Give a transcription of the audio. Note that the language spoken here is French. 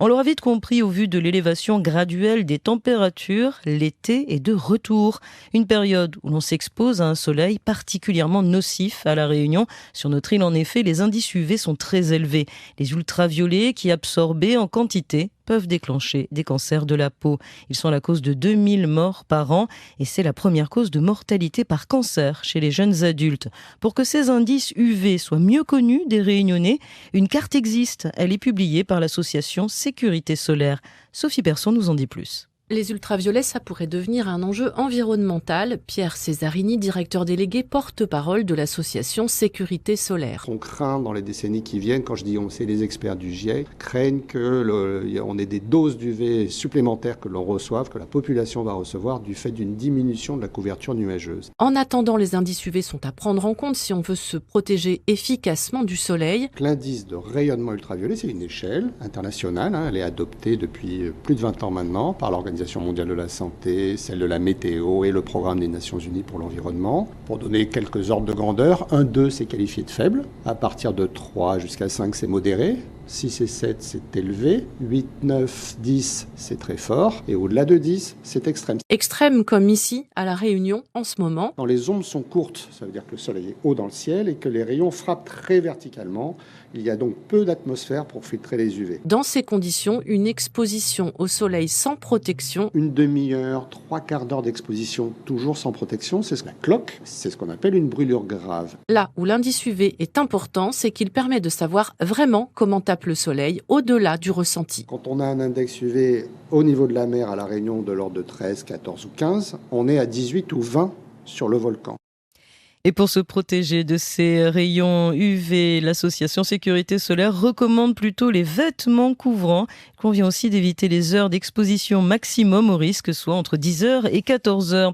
On l'aura vite compris au vu de l'élévation graduelle des températures, l'été est de retour. Une période où l'on s'expose à un soleil particulièrement nocif à La Réunion. Sur notre île, en effet, les indices UV sont très élevés. Les ultraviolets qui, absorbés en quantité, peuvent déclencher des cancers de la peau. Ils sont la cause de 2000 morts par an et c'est la première cause de mortalité par cancer chez les jeunes adultes. Pour que ces indices UV soient mieux connus des Réunionnais, une carte existe. Elle est publiée par l'association Sécurité Solaire. Sophie Persson nous en dit plus. Les ultraviolets, ça pourrait devenir un enjeu environnemental. Pierre Cesarini, directeur délégué, porte-parole de l'association Sécurité Solaire. On craint dans les décennies qui viennent, quand je dis on, c'est les experts du GIEC, craignent qu'on ait des doses d'UV supplémentaires que l'on reçoive, que la population va recevoir du fait d'une diminution de la couverture nuageuse. En attendant, les indices UV sont à prendre en compte si on veut se protéger efficacement du soleil. L'indice de rayonnement ultraviolet, c'est une échelle internationale. Elle est adoptée depuis plus de 20 ans maintenant par l'Organisation mondiale de la santé, celle de la météo et le programme des Nations Unies pour l'environnement. Pour donner quelques ordres de grandeur, 1, 2, c'est qualifié de faible. À partir de 3 jusqu'à 5, c'est modéré. 6 et 7, c'est élevé. 8, 9, 10, c'est très fort. Et au-delà de 10, c'est extrême. Extrême comme ici, à La Réunion, en ce moment. Quand les ondes sont courtes, ça veut dire que le soleil est haut dans le ciel et que les rayons frappent très verticalement. Il y a donc peu d'atmosphère pour filtrer les UV. Dans ces conditions, une exposition au soleil sans protection. Une demi-heure, 3/4 d'heure d'exposition, toujours sans protection, c'est ce qu'on cloque. C'est ce qu'on appelle une brûlure grave. Là où l'indice UV est important, c'est qu'il permet de savoir vraiment comment tape le soleil, au-delà du ressenti. Quand on a un index UV au niveau de la mer à La Réunion de l'ordre de 13, 14 ou 15, on est à 18 ou 20 sur le volcan. Et pour se protéger de ces rayons UV, l'association Sécurité Solaire recommande plutôt les vêtements couvrants. Il convient aussi d'éviter les heures d'exposition maximum au risque, soit entre 10h et 14h.